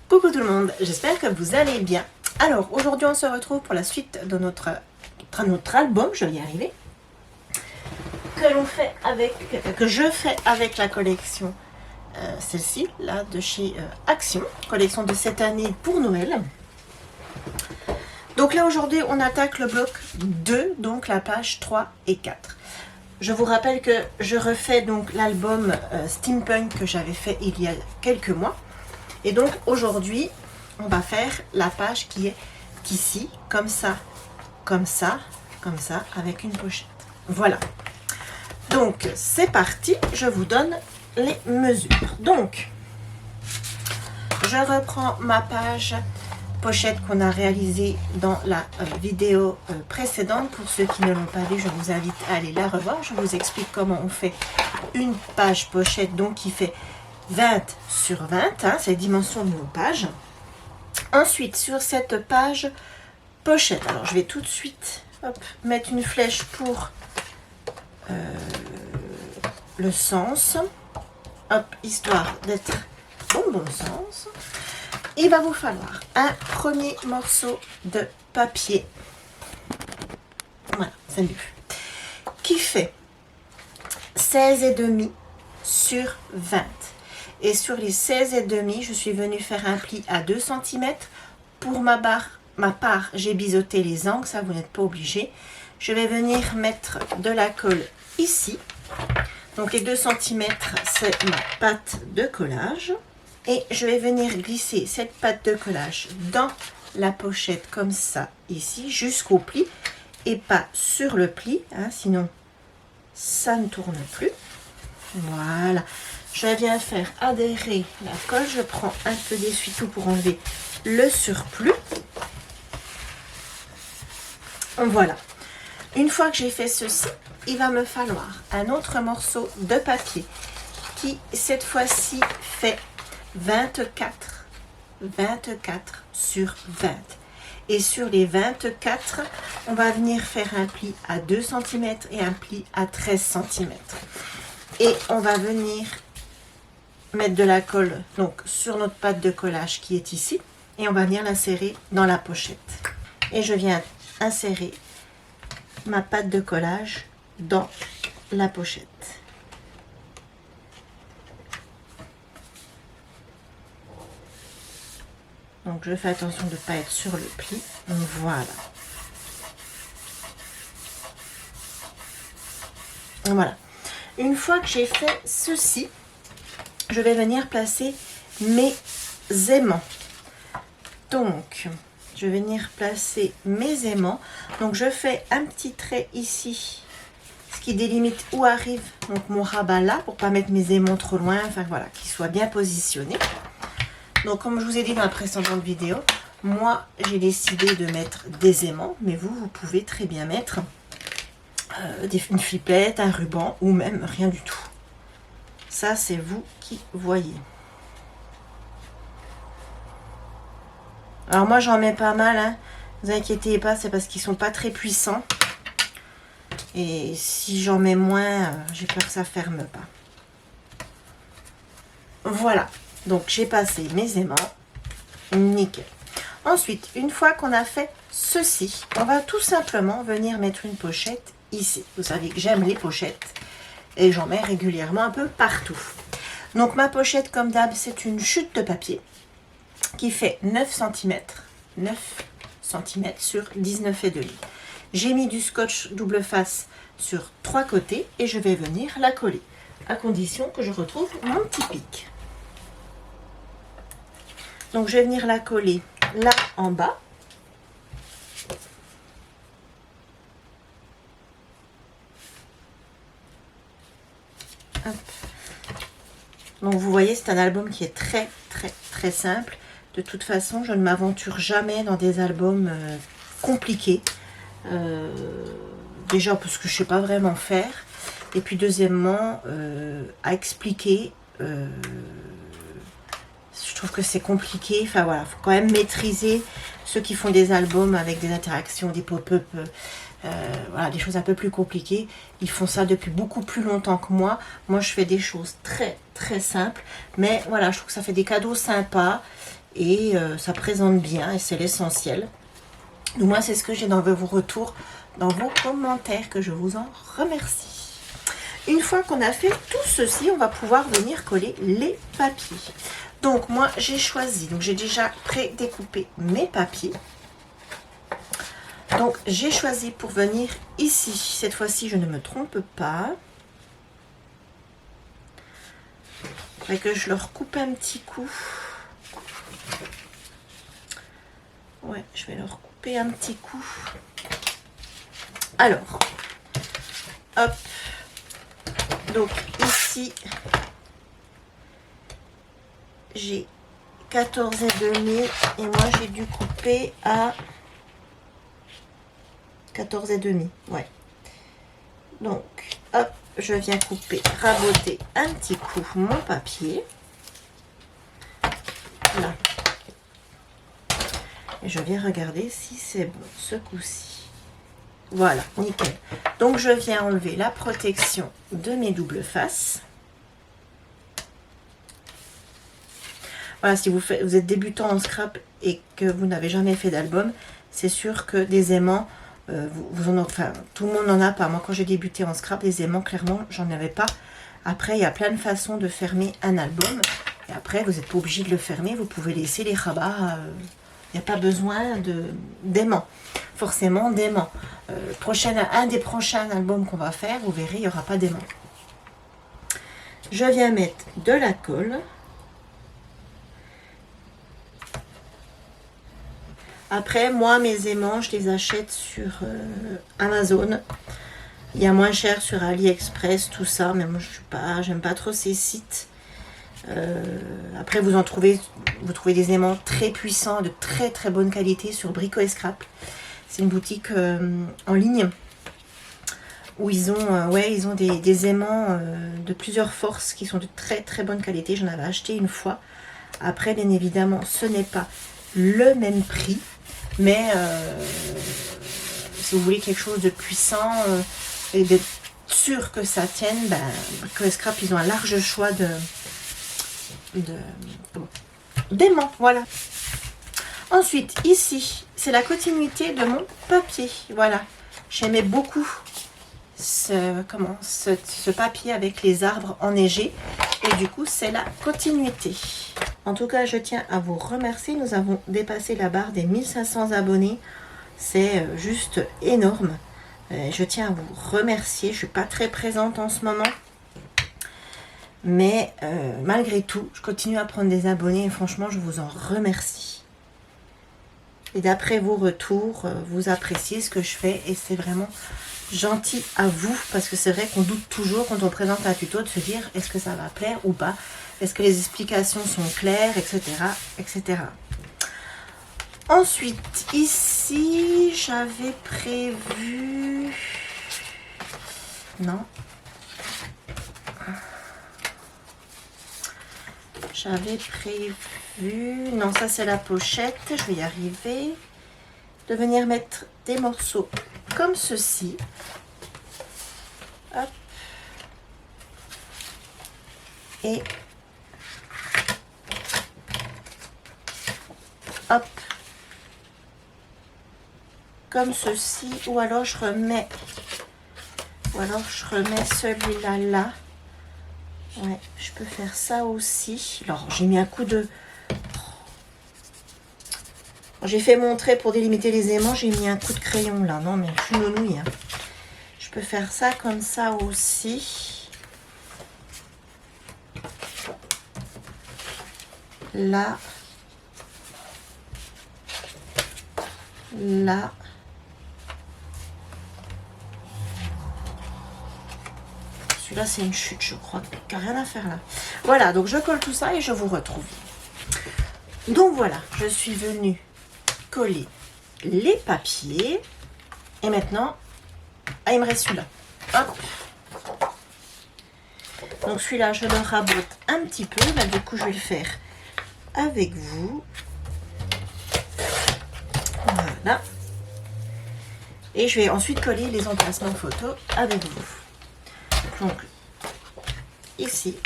Coucou tout le monde, j'espère que vous allez bien. Alors aujourd'hui on se retrouve pour la suite de notre album, je vais y arriver, que je fais avec la collection, celle-ci, là de chez Action, collection de cette année pour Noël. Donc là aujourd'hui on attaque le bloc 2, donc la page 3 et 4. Je vous rappelle que je refais donc l'album Steampunk que j'avais fait il y a quelques mois. Et donc aujourd'hui, on va faire la page qui est ici, comme ça, comme ça, comme ça, avec une pochette. Voilà. Donc c'est parti, je vous donne les mesures. Donc, je reprends ma page pochette qu'on a réalisée dans la vidéo précédente. Pour ceux qui ne l'ont pas vu, je vous invite à aller la revoir. Je vous explique comment on fait une page pochette, donc qui fait 20 sur 20, hein, c'est les dimensions de nos pages. Ensuite, sur cette page pochette, alors je vais tout de suite mettre une flèche pour le sens, histoire d'être dans le bon sens. Il va vous falloir un premier morceau de papier, voilà, c'est mieux, qui fait 16,5 sur 20. Et sur les 16,5, je suis venue faire un pli à 2 cm. Pour ma part, j'ai biseauté les angles, ça vous n'êtes pas obligé. Je vais venir mettre de la colle ici. Donc les 2 cm, c'est ma pâte de collage. Et je vais venir glisser cette pâte de collage dans la pochette comme ça, ici, jusqu'au pli. Et pas sur le pli, hein, sinon ça ne tourne plus. Voilà. Je viens faire adhérer la colle. Je prends un peu d'essuie-tout pour enlever le surplus. Voilà. Une fois que j'ai fait ceci, il va me falloir un autre morceau de papier qui, cette fois-ci, fait 24 sur 20. Et sur les 24, on va venir faire un pli à 2 cm et un pli à 13 cm. Et on va venir mettre de la colle donc sur notre pâte de collage qui est ici et on va venir l'insérer dans la pochette. Et je viens insérer ma pâte de collage dans la pochette. Donc je fais attention de ne pas être sur le pli. Donc voilà. Voilà. Une fois que j'ai fait ceci, je vais venir placer mes aimants. Donc, je vais venir placer mes aimants. Donc, je fais un petit trait ici, ce qui délimite où arrive donc mon rabat là, pour pas mettre mes aimants trop loin. Enfin, voilà, qu'ils soient bien positionnés. Donc, comme je vous ai dit dans la précédente vidéo, moi, j'ai décidé de mettre des aimants. Mais vous pouvez très bien mettre une flippette, un ruban ou même rien du tout. Ça, c'est vous qui voyez. Alors moi, j'en mets pas mal. Hein. Ne vous inquiétez pas, c'est parce qu'ils sont pas très puissants. Et si j'en mets moins, j'ai peur que ça ferme pas. Voilà. Donc, j'ai passé mes aimants. Nickel. Ensuite, une fois qu'on a fait ceci, on va tout simplement venir mettre une pochette ici. Vous savez que j'aime les pochettes. Et j'en mets régulièrement un peu partout. Donc ma pochette, comme d'hab, c'est une chute de papier qui fait 9 cm sur 19,5. J'ai mis du scotch double face sur 3 côtés et je vais venir la coller, à condition que je retrouve mon petit pic. Donc je vais venir la coller là en bas. Hop. Donc vous voyez, c'est un album qui est très simple. De toute façon, je ne m'aventure jamais dans des albums compliqués. Déjà parce que je ne sais pas vraiment faire. Et puis deuxièmement, à expliquer, je trouve que c'est compliqué. Enfin voilà, il faut quand même maîtriser ceux qui font des albums avec des interactions, des pop-up. Voilà, des choses un peu plus compliquées. Ils font ça depuis beaucoup plus longtemps que moi. Moi, je fais des choses très simples. Mais voilà, je trouve que ça fait des cadeaux sympas. et ça présente bien et c'est l'essentiel. Donc moi c'est ce que j'ai dans vos retours, dans vos commentaires, que je vous en remercie. Une fois qu'on a fait tout ceci, on va pouvoir venir coller les papiers. Donc moi j'ai choisi, donc j'ai déjà pré-découpé mes papiers. Donc j'ai choisi pour venir ici, cette fois-ci je ne me trompe pas. Il faudrait que je leur coupe un petit coup. Ouais, je vais leur couper un petit coup. Alors, hop. Donc ici, j'ai 14,5 et moi j'ai dû couper à 14,5. Ouais. Donc, hop, je viens couper, raboter un petit coup mon papier. Là. Et je viens regarder si c'est bon ce coup-ci. Voilà, nickel. Donc je viens enlever la protection de mes doubles faces. Voilà, si vous êtes débutant en scrap et que vous n'avez jamais fait d'album, c'est sûr que des aimants, enfin, tout le monde n'en a pas. Moi, quand j'ai débuté en scrap, des aimants, clairement, j'en avais pas. Après, il y a plein de façons de fermer un album. Et après, vous n'êtes pas obligé de le fermer. Vous pouvez laisser les rabats. Il n'y a pas besoin d'aimants. Forcément, d'aimants. Un des prochains albums qu'on va faire, vous verrez, il n'y aura pas d'aimants. Je viens mettre de la colle. Après, moi, mes aimants, je les achète sur Amazon. Il y a moins cher sur AliExpress, tout ça. Mais moi, j'aime pas trop ces sites. Après, vous trouvez des aimants très puissants, de très très bonne qualité sur Brico et Scrap. C'est une boutique en ligne où ils ont des aimants de plusieurs forces qui sont de très très bonne qualité. J'en avais acheté une fois. Après, bien évidemment, ce n'est pas le même prix, mais si vous voulez quelque chose de puissant et d'être sûr que ça tienne, Brico et Scrap, ils ont un large choix d'aimants, voilà. Ensuite, ici, c'est la continuité de mon papier. Voilà, j'aimais beaucoup ce papier avec les arbres enneigés. Et du coup, c'est la continuité. En tout cas, je tiens à vous remercier. Nous avons dépassé la barre des 1500 abonnés. C'est juste énorme. Je tiens à vous remercier. Je ne suis pas très présente en ce moment. Mais malgré tout, je continue à prendre des abonnés. Et franchement, je vous en remercie. Et d'après vos retours, vous appréciez ce que je fais. Et c'est vraiment gentil à vous. Parce que c'est vrai qu'on doute toujours quand on présente un tuto de se dire est-ce que ça va plaire ou pas. Est-ce que les explications sont claires, etc. etc. Ensuite, ici, j'avais prévu... Non. J'avais prévu... Non, ça c'est la pochette. Je vais y arriver. De venir mettre des morceaux comme ceci. Hop. Et... hop. Comme ceci. Ou alors je remets... celui-là là. Ouais, je peux faire ça aussi. Alors, j'ai mis un coup de... J'ai fait mon trait pour délimiter les aimants. J'ai mis un coup de crayon là. Non, mais je suis nounouille. Hein. Je peux faire ça comme ça aussi. Là. Là. Celui-là, c'est une chute, je crois. Il n'y a rien à faire là. Voilà, donc je colle tout ça et je vous retrouve. Donc voilà, je suis venue coller les papiers. Et maintenant, il me reste celui-là. Hop. Donc celui-là, je le rabote un petit peu. Là, du coup, je vais le faire avec vous. Voilà. Et je vais ensuite coller les emplacements photos avec vous. Donc, ici.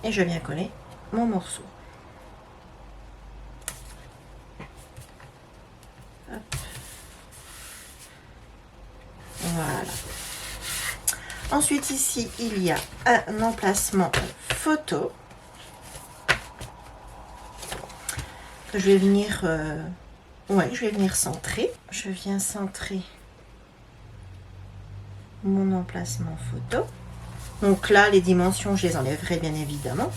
et je viens coller mon morceau. Hop. Voilà. Ensuite, ici, il y a un emplacement photo que je vais venir, je vais venir centrer. Je viens centrer mon emplacement photo. Donc là, les dimensions, je les enlèverai bien évidemment.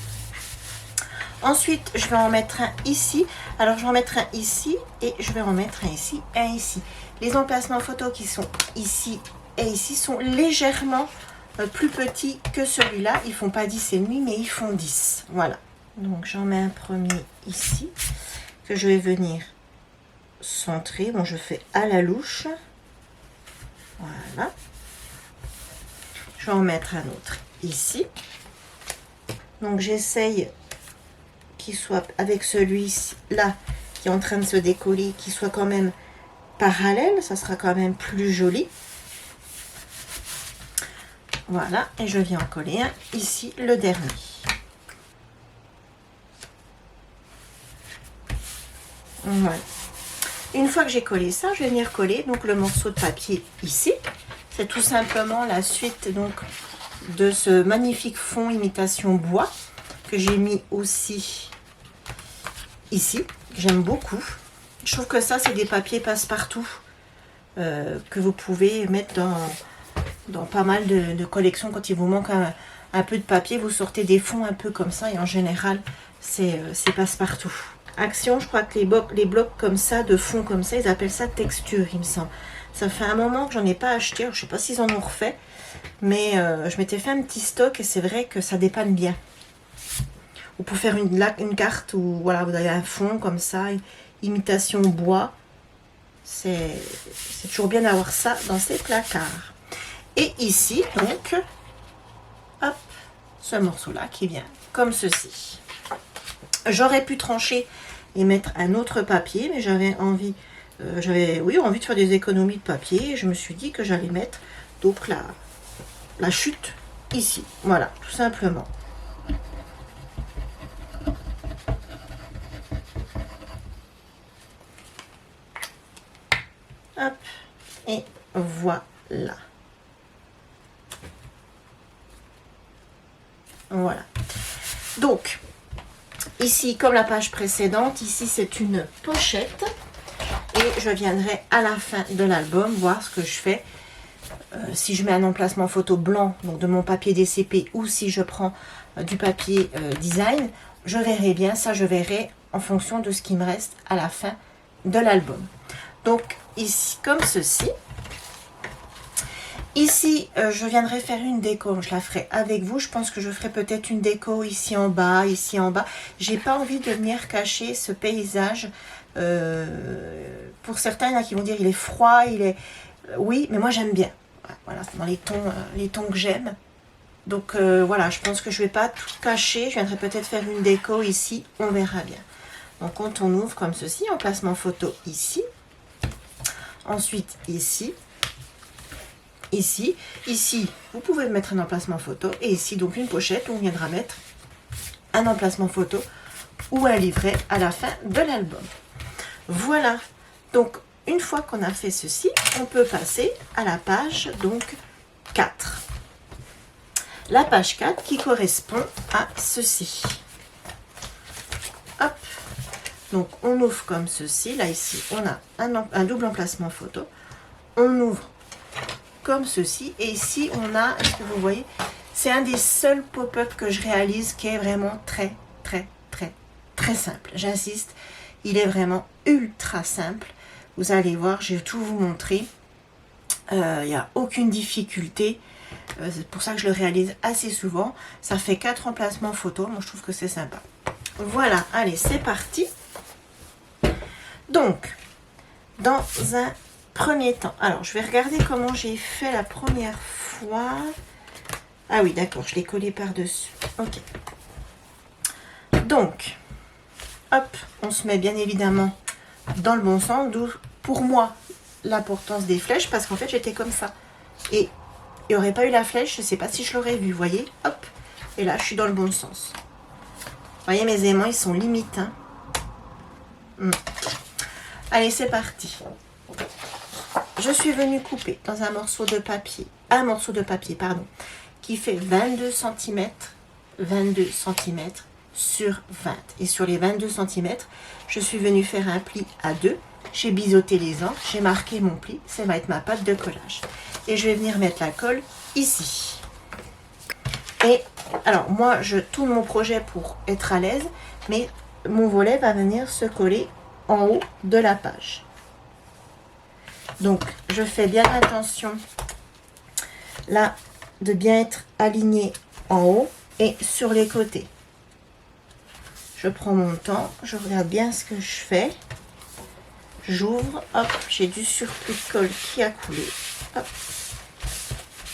Ensuite, je vais en mettre un ici. Alors, je vais en mettre un ici et je vais en mettre un ici, un ici. Les emplacements photos qui sont ici et ici sont légèrement plus petits que celui-là. Ils font pas 10,5, mais ils font 10. Voilà. Donc, j'en mets un premier ici que je vais venir centrer. Bon, je fais à la louche. Voilà. Je vais en mettre un autre ici. Donc, j'essaye qu'il soit avec celui-là qui est en train de se décoller, qui soit quand même parallèle, ça sera quand même plus joli. Voilà, et je viens en coller un ici, le dernier. Voilà. Une fois que j'ai collé ça, je vais venir coller donc le morceau de papier ici. C'est tout simplement la suite donc de ce magnifique fond imitation bois que j'ai mis aussi ici, que j'aime beaucoup. Je trouve que ça, c'est des papiers passe-partout que vous pouvez mettre dans pas mal de collections. Quand il vous manque un peu de papier, vous sortez des fonds un peu comme ça et en général, c'est passe-partout. Action, je crois que les blocs comme ça, de fond comme ça, ils appellent ça texture, il me semble. Ça fait un moment que j'en ai pas acheté, alors, je sais pas s'ils en ont refait, mais je m'étais fait un petit stock et c'est vrai que ça dépanne bien. Ou pour faire une carte où voilà, vous avez un fond comme ça, imitation bois. C'est toujours bien d'avoir ça dans ses placards. Et ici, donc, hop, ce morceau-là qui vient comme ceci. J'aurais pu trancher et mettre un autre papier, mais j'avais envie, envie de faire des économies de papier. Et je me suis dit que j'allais mettre donc la chute ici. Voilà, tout simplement. Hop, et voilà. Voilà. Donc, ici, comme la page précédente, ici c'est une pochette. Et je viendrai à la fin de l'album voir ce que je fais. Si je mets un emplacement photo blanc, donc de mon papier DCP, ou si je prends du papier design, je verrai bien. Ça, je verrai en fonction de ce qui me reste à la fin de l'album. Donc, ici, comme ceci. Ici, je viendrai faire une déco. Je la ferai avec vous. Je pense que je ferai peut-être une déco ici en bas, ici en bas. J'ai pas envie de venir cacher ce paysage. Pour certains, il y en a qui vont dire il est froid, il est... Oui, mais moi j'aime bien. Voilà, c'est dans les tons que j'aime. Donc voilà, je pense que je vais pas tout cacher. Je viendrai peut-être faire une déco ici. On verra bien. Donc quand on ouvre comme ceci, emplacement photo ici. Ensuite ici. Ici, vous pouvez mettre un emplacement photo et ici donc une pochette où on viendra mettre un emplacement photo ou un livret à la fin de l'album. Voilà, donc une fois qu'on a fait ceci, on peut passer à la page donc 4. La page 4 qui correspond à ceci. Hop, donc on ouvre comme ceci. Là ici, on a un double emplacement photo. On ouvre comme ceci et ici on a, est-ce que vous voyez, c'est un des seuls pop-up que je réalise qui est vraiment très simple. J'insiste, il est vraiment ultra simple. Vous allez voir, je vais tout vous montrer. Il n'y a aucune difficulté. C'est pour ça que je le réalise assez souvent. Ça fait 4 emplacements photos. Moi je trouve que c'est sympa. Voilà, allez, c'est parti. Donc, dans un premier temps, alors je vais regarder comment j'ai fait la première fois. Ah oui, d'accord, je l'ai collé par-dessus. Ok. Donc, hop, on se met bien évidemment dans le bon sens, d'où pour moi l'importance des flèches, parce qu'en fait j'étais comme ça. Et il n'y aurait pas eu la flèche, je ne sais pas si je l'aurais vu, vous voyez, hop, et là je suis dans le bon sens. voyez, mes aimants, ils sont limites. Hein. Allez, c'est parti. Je suis venue couper dans un morceau de papier, pardon, qui fait 22 cm, 22 cm sur 20. Et sur les 22 cm, je suis venue faire un pli à 2. J'ai biseauté les angles, j'ai marqué mon pli. Ça va être ma pâte de collage. Et je vais venir mettre la colle ici. Et alors, moi, je tourne mon projet pour être à l'aise, mais mon volet va venir se coller en haut de la page. Donc, je fais bien attention, là, de bien être aligné en haut et sur les côtés. Je prends mon temps, je regarde bien ce que je fais. J'ouvre, hop, j'ai du surplus de colle qui a coulé. Hop.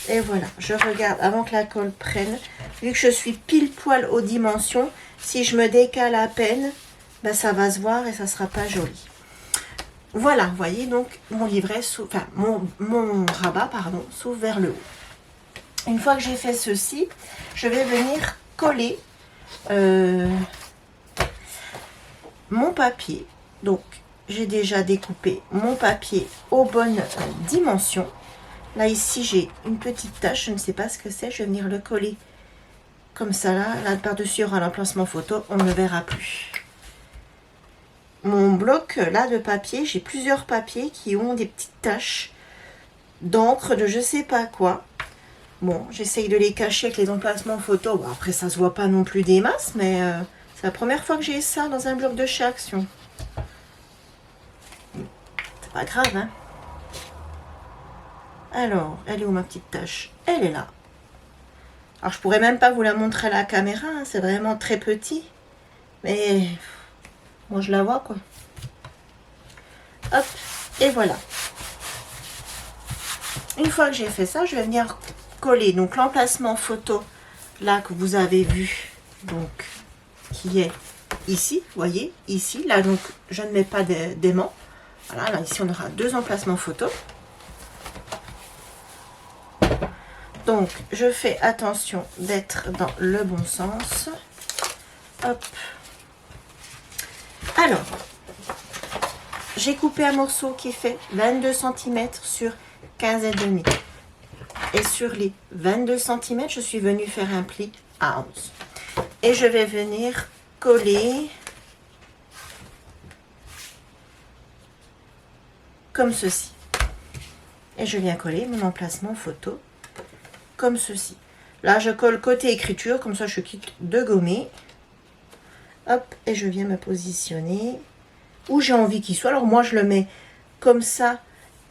Et voilà, je regarde avant que la colle prenne. Vu que je suis pile poil aux dimensions, si je me décale à peine, ben ça va se voir et ça ne sera pas joli. Voilà, vous voyez, donc mon livret, enfin mon rabat, pardon, s'ouvre vers le haut. Une fois que j'ai fait ceci, je vais venir coller mon papier. Donc, j'ai déjà découpé mon papier aux bonnes dimensions. Là, ici, j'ai une petite tache, je ne sais pas ce que c'est, je vais venir le coller comme ça, là par-dessus, il y aura l'emplacement photo, on ne le verra plus. Mon bloc, là, de papier, j'ai plusieurs papiers qui ont des petites taches d'encre de je sais pas quoi. Bon, j'essaye de les cacher avec les emplacements photo. Bon, après, ça se voit pas non plus des masses, mais c'est la première fois que j'ai ça dans un bloc de chez Action. C'est pas grave, hein. Alors, elle est où ma petite tache? Elle est là. Alors, je pourrais même pas vous la montrer à la caméra, hein, c'est vraiment très petit. Mais moi, je la vois, quoi. Hop, et voilà. Une fois que j'ai fait ça, je vais venir coller donc l'emplacement photo, là, que vous avez vu, donc, qui est ici, vous voyez, ici. Là, donc, je ne mets pas d'aimant. Voilà, là, ici, on aura 2 emplacements photo. Donc, je fais attention d'être dans le bon sens. Hop. Alors, j'ai coupé un morceau qui fait 22 cm sur 15,5. Et sur les 22 cm, je suis venue faire un pli à 11. Et je vais venir coller comme ceci. Et je viens coller mon emplacement photo comme ceci. Là, je colle côté écriture, comme ça je quitte de gommer. Hop, et je viens me positionner où j'ai envie qu'il soit. Alors moi, je le mets comme ça,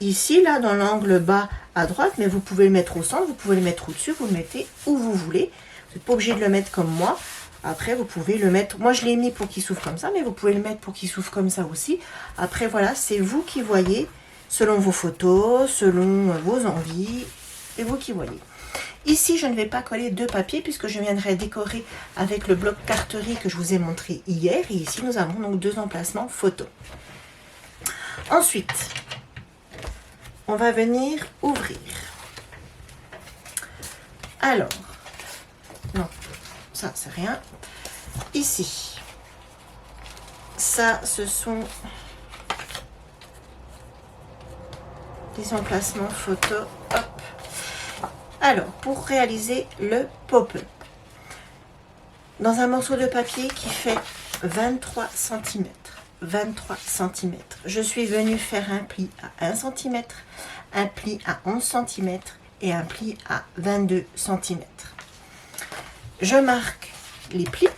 ici, là, dans l'angle bas à droite, mais vous pouvez le mettre au centre, vous pouvez le mettre au-dessus, vous le mettez où vous voulez. Vous n'êtes pas obligé de le mettre comme moi. Après, vous pouvez le mettre, moi je l'ai mis pour qu'il s'ouvre comme ça, mais vous pouvez le mettre pour qu'il s'ouvre comme ça aussi. Après, voilà, c'est vous qui voyez, selon vos photos, selon vos envies, et vous qui voyez. Ici, je ne vais pas coller 2 papiers puisque je viendrai décorer avec le bloc carterie que je vous ai montré hier. Et ici, nous avons donc 2 emplacements photos. Ensuite, on va venir ouvrir. Alors, non, ça c'est rien. Ici, ça ce sont des emplacements photos. Hop. Alors, pour réaliser le pop-up, dans un morceau de papier qui fait 23 cm, je suis venue faire un pli à 1 cm, un pli à 11 cm et un pli à 22 cm. Je marque les plis,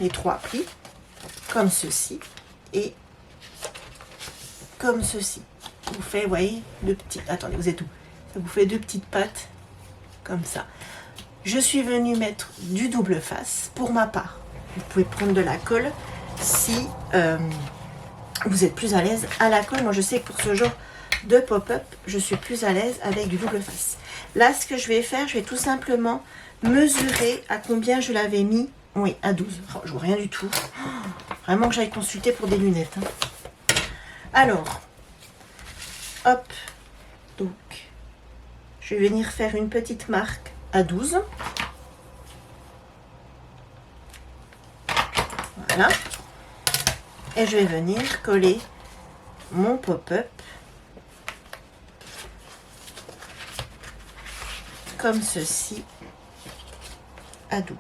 les 3 plis, comme ceci et comme ceci. Vous faites, vous voyez, 2 petits... Attendez, vous êtes où? Ça vous fait 2 petites pattes. Comme ça. Je suis venue mettre du double face pour ma part. Vous pouvez prendre de la colle si vous êtes plus à l'aise à la colle. Moi, je sais que pour ce genre de pop-up, je suis plus à l'aise avec du double face. Là, ce que je vais faire, je vais tout simplement mesurer à combien je l'avais mis. Oui, à 12. Oh, je vois rien du tout. Oh, vraiment que j'aille consulter pour des lunettes. Hein. Alors, hop. Donc, je vais venir faire une petite marque à 12. Voilà. Et je vais venir coller mon pop-up comme ceci à 12.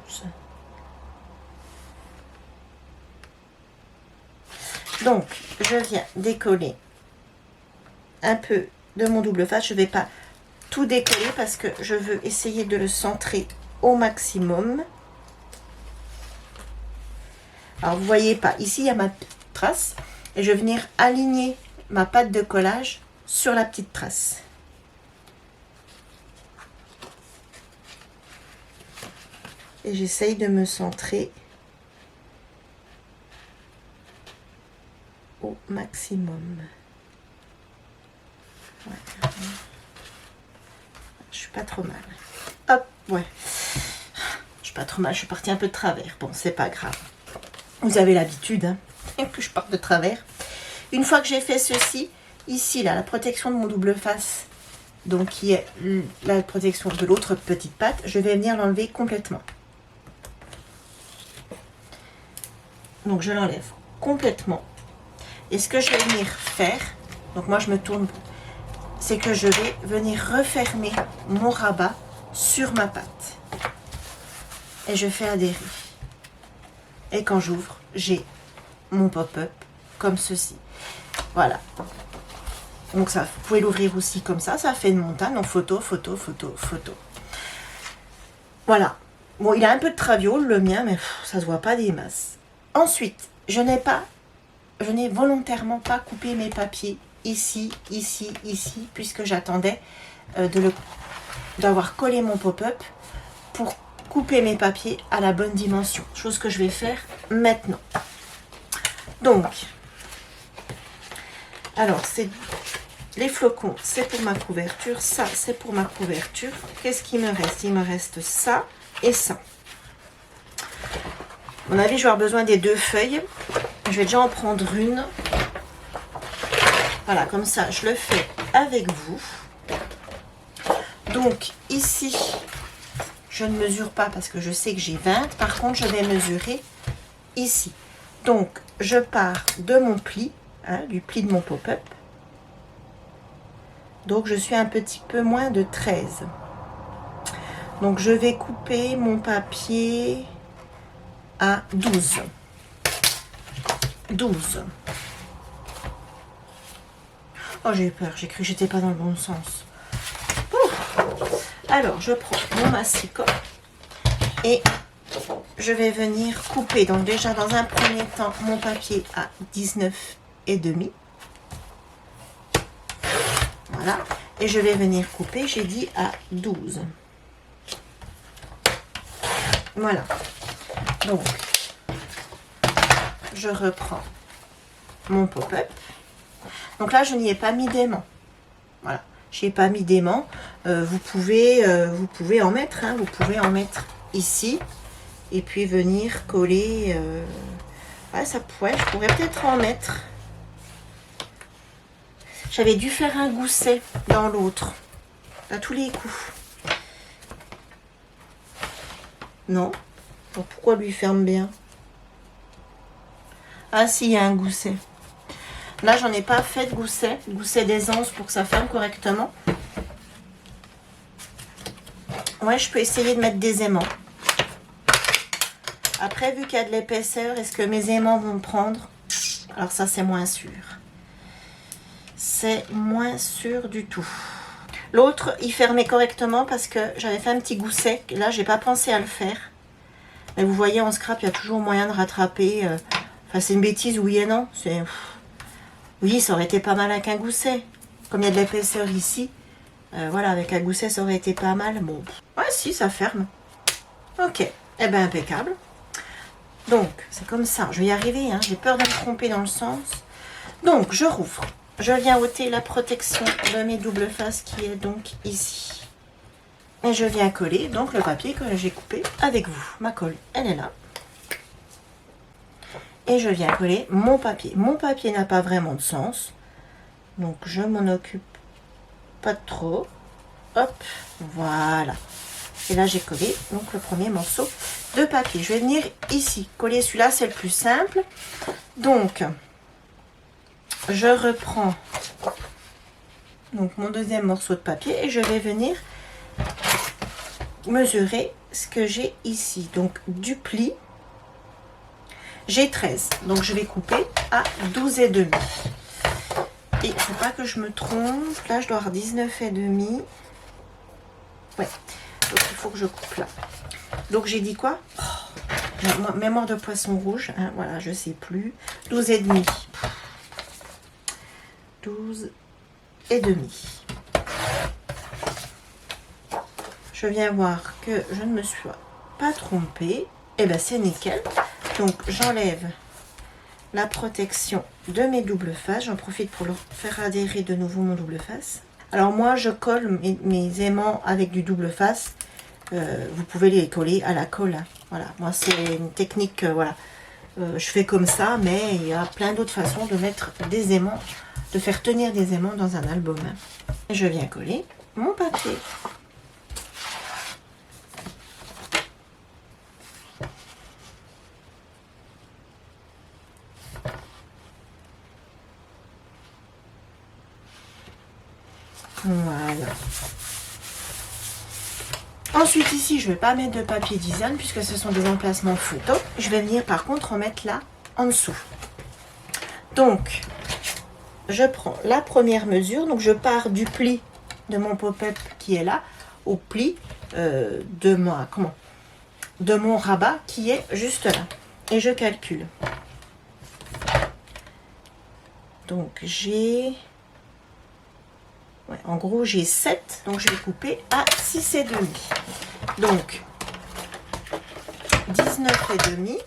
Donc, je viens décoller un peu de mon double face. Je ne vais pas tout décoller parce que je veux essayer de le centrer au maximum. Alors, vous voyez pas, ici, il y a ma petite trace. Et je vais venir aligner ma pâte de collage sur la petite trace. Et j'essaye de me centrer au maximum. Voilà. Je suis pas trop mal. Hop, ouais. Je suis pas trop mal, je suis partie un peu de travers. Bon, c'est pas grave. Vous avez l'habitude hein, que je parte de travers. Une fois que j'ai fait ceci, ici, là, la protection de mon double face, donc qui est la protection de l'autre petite patte, je vais venir l'enlever complètement. Donc je l'enlève complètement. Et ce que je vais venir faire, donc moi je me tourne, c'est que je vais venir refermer mon rabat sur ma pâte. Et je fais adhérer. Et quand j'ouvre, j'ai mon pop-up comme ceci. Voilà. Donc ça, vous pouvez l'ouvrir aussi comme ça fait une montagne en photo, photo, photo, photo. Voilà. Bon, il a un peu de traviole le mien, mais ça se voit pas des masses. Ensuite, je n'ai volontairement pas coupé mes papiers ici, ici, ici, puisque j'attendais d'avoir collé mon pop-up pour couper mes papiers à la bonne dimension. Chose que je vais faire maintenant. Donc, alors, c'est les flocons, c'est pour ma couverture. Ça, c'est pour ma couverture. Qu'est-ce qu'il me reste? Il me reste ça et ça. À mon avis, je vais avoir besoin des deux feuilles. Je vais déjà en prendre une. Voilà, comme ça, je le fais avec vous. Donc, ici, je ne mesure pas parce que je sais que j'ai 20. Par contre, je vais mesurer ici. Donc, je pars de mon pli, hein, du pli de mon pop-up. Donc, je suis un petit peu moins de 13. Donc, je vais couper mon papier à 12. 12. Oh, j'ai eu peur, j'ai cru que j'étais pas dans le bon sens. Ouh. Alors, je prends mon massicot et je vais venir couper. Donc, déjà, dans un premier temps, mon papier à 19,5. Voilà. Et je vais venir couper, j'ai dit, à 12. Voilà. Donc, je reprends mon pop-up. Donc là, je n'y ai pas mis d'aimant. Voilà. Je n'y ai pas mis d'aimant. Vous pouvez en mettre. Hein. Vous pouvez en mettre ici. Et puis venir coller. Ouais, ça pourrait. Je pourrais peut-être en mettre. J'avais dû faire un gousset dans l'autre. À tous les coups. Non. Donc pourquoi lui ferme bien? Ah si, il y a un gousset. Là, j'en ai pas fait de gousset d'aisance pour que ça ferme correctement. Ouais, je peux essayer de mettre des aimants. Après, vu qu'il y a de l'épaisseur, est-ce que mes aimants vont me prendre? Alors ça, c'est moins sûr. C'est moins sûr du tout. L'autre, il fermait correctement parce que j'avais fait un petit gousset. Là, j'ai pas pensé à le faire. Mais vous voyez, en scrap, il y a toujours moyen de rattraper. Enfin, c'est une bêtise, oui et non. Oui, ça aurait été pas mal avec un gousset. Comme il y a de l'épaisseur ici. Voilà, avec un gousset, ça aurait été pas mal. Bon, ouais, si, ça ferme. Ok, eh bien, impeccable. Donc, c'est comme ça. Je vais y arriver, hein. J'ai peur de me tromper dans le sens. Donc, je rouvre. Je viens ôter la protection de mes doubles faces qui est donc ici. Et je viens coller donc le papier que j'ai coupé avec vous. Ma colle, elle est là. Et je viens coller mon papier. Mon papier n'a pas vraiment de sens. Donc, je m'en occupe pas trop. Hop, voilà. Et là, j'ai collé donc le premier morceau de papier. Je vais venir ici coller celui-là, c'est le plus simple. Donc, je reprends donc mon deuxième morceau de papier et je vais venir mesurer ce que j'ai ici. Donc, du pli, j'ai 13. Donc, je vais couper à 12 et demi. Et il ne faut pas que je me trompe. Là, je dois avoir 19 et demi. Ouais. Donc, il faut que je coupe là. Donc, j'ai dit quoi? Mémoire de poisson rouge. Hein, voilà, je ne sais plus. 12 et demi. 12 et demi. Je viens voir que je ne me suis pas trompée. Et bien, c'est nickel. Donc, j'enlève la protection de mes doubles faces. J'en profite pour leur faire adhérer de nouveau mon double face. Alors moi, je colle mes aimants avec du double face. Vous pouvez les coller à la colle. Voilà, moi c'est une technique, voilà. Je fais comme ça, mais il y a plein d'autres façons de mettre des aimants, de faire tenir des aimants dans un album. Et je viens coller mon papier. Voilà. Ensuite ici, je ne vais pas mettre de papier design puisque ce sont des emplacements photos. Je vais venir par contre en mettre là en dessous. Donc, je prends la première mesure. Donc, je pars du pli de mon pop-up qui est là au pli de mon rabat qui est juste là. Et je calcule. Donc, j'ai... Ouais, en gros, j'ai 7, donc je vais couper à 6 et demi. Donc, 19 et demi.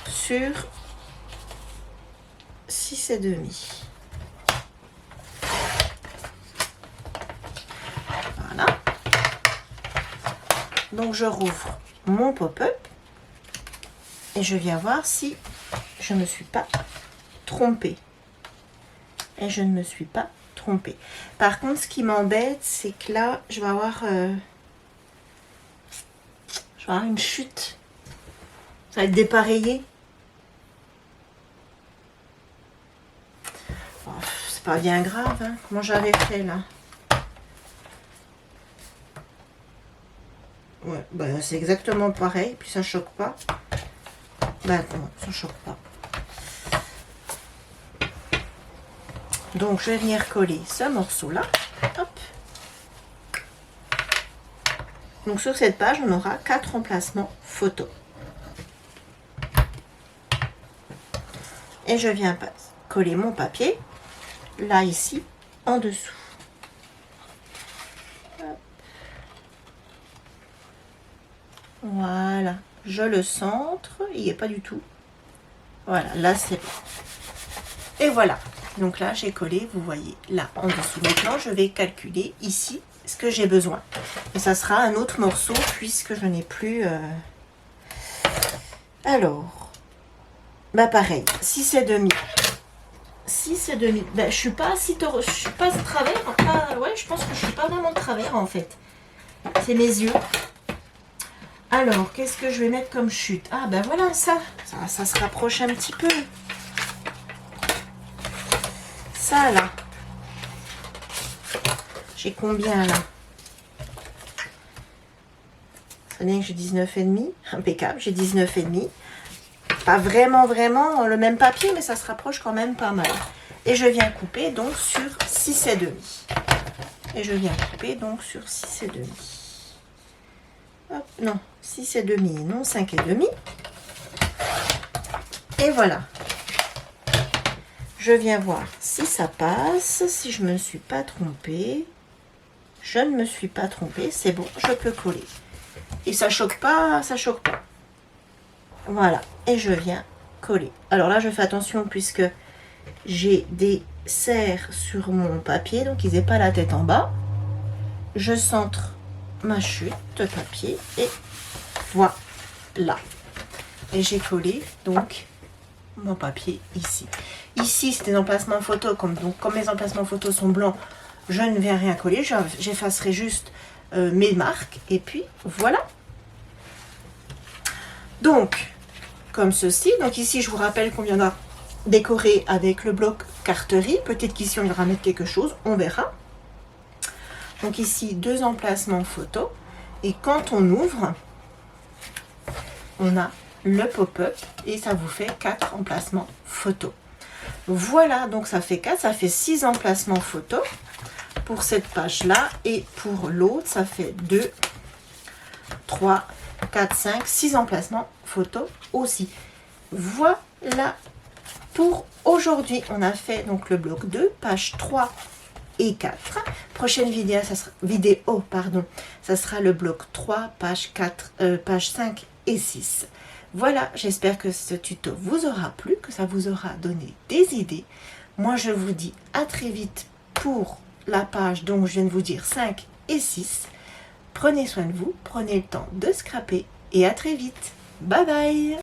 Sur 6 et demi. Voilà. Donc, je rouvre mon pop-up. Et je viens voir si je ne me suis pas trompée. Et je ne me suis pas trompée. Par contre, ce qui m'embête, c'est que là, je vais avoir une chute. Ça va être dépareillé. Oh, c'est pas bien grave, hein. Comment j'avais fait là? Ouais, ben, c'est exactement pareil. Puis ça choque pas. Ben non, ça ne choque pas. Donc, je vais venir coller ce morceau-là. Hop. Donc, sur cette page, on aura 4 emplacements photos. Et je viens coller mon papier, là, ici, en dessous. Hop. Voilà. Je le centre, il n'y est pas du tout. Voilà, là c'est bon. Et voilà. Donc là, j'ai collé, vous voyez, là en dessous. Maintenant, je vais calculer ici ce que j'ai besoin. Et ça sera un autre morceau puisque je n'ai plus... Alors, bah pareil, 6 et demi. 6 et demi. Bah, je suis pas de travers. Ouais, je pense que je suis pas vraiment de travers en fait. C'est mes yeux. Alors, qu'est-ce que je vais mettre comme chute? Ah, ben voilà, ça se rapproche un petit peu. Ça, là. J'ai combien, là? Ça veut dire que j'ai 19 et demi. Impeccable, j'ai 19 et demi. Pas vraiment le même papier, mais ça se rapproche quand même pas mal. Et je viens couper, donc, sur 6 et demi. Et je viens couper, donc, sur 6 et demi. Hop, non, 6 et demi, non 5 et demi. Et voilà. Je viens voir si ça passe, si je ne me suis pas trompée. Je ne me suis pas trompée, c'est bon, je peux coller. Et ça choque pas, ça choque pas. Voilà, et je viens coller. Alors là, je fais attention puisque j'ai des serres sur mon papier, donc ils n'aient pas la tête en bas. Je centre ma chute de papier et voilà. Et j'ai collé donc mon papier ici. Ici, c'est des emplacements photos. Comme mes emplacements photos sont blancs, je ne vais rien coller. J'effacerai juste mes marques. Et puis, voilà. Donc, comme ceci. Donc ici, je vous rappelle qu'on viendra décorer avec le bloc carterie. Peut-être qu'ici, on ira mettre quelque chose. On verra. Donc ici, 2 emplacements photos. Et quand on ouvre, on a le pop-up et ça vous fait 4 emplacements photos. Voilà, donc ça fait 4, ça fait 6 emplacements photos pour cette page-là. Et pour l'autre, ça fait 2, 3, 4, 5, 6 emplacements photos aussi. Voilà pour aujourd'hui. On a fait donc le bloc 2, page 3 et 4. Prochaine vidéo, ça sera le bloc 3, page 4, page 5 et 6. Voilà, j'espère que ce tuto vous aura plu, que ça vous aura donné des idées. Moi, je vous dis à très vite pour la page dont je viens de vous dire 5 et 6. Prenez soin de vous, prenez le temps de scraper et à très vite. Bye bye!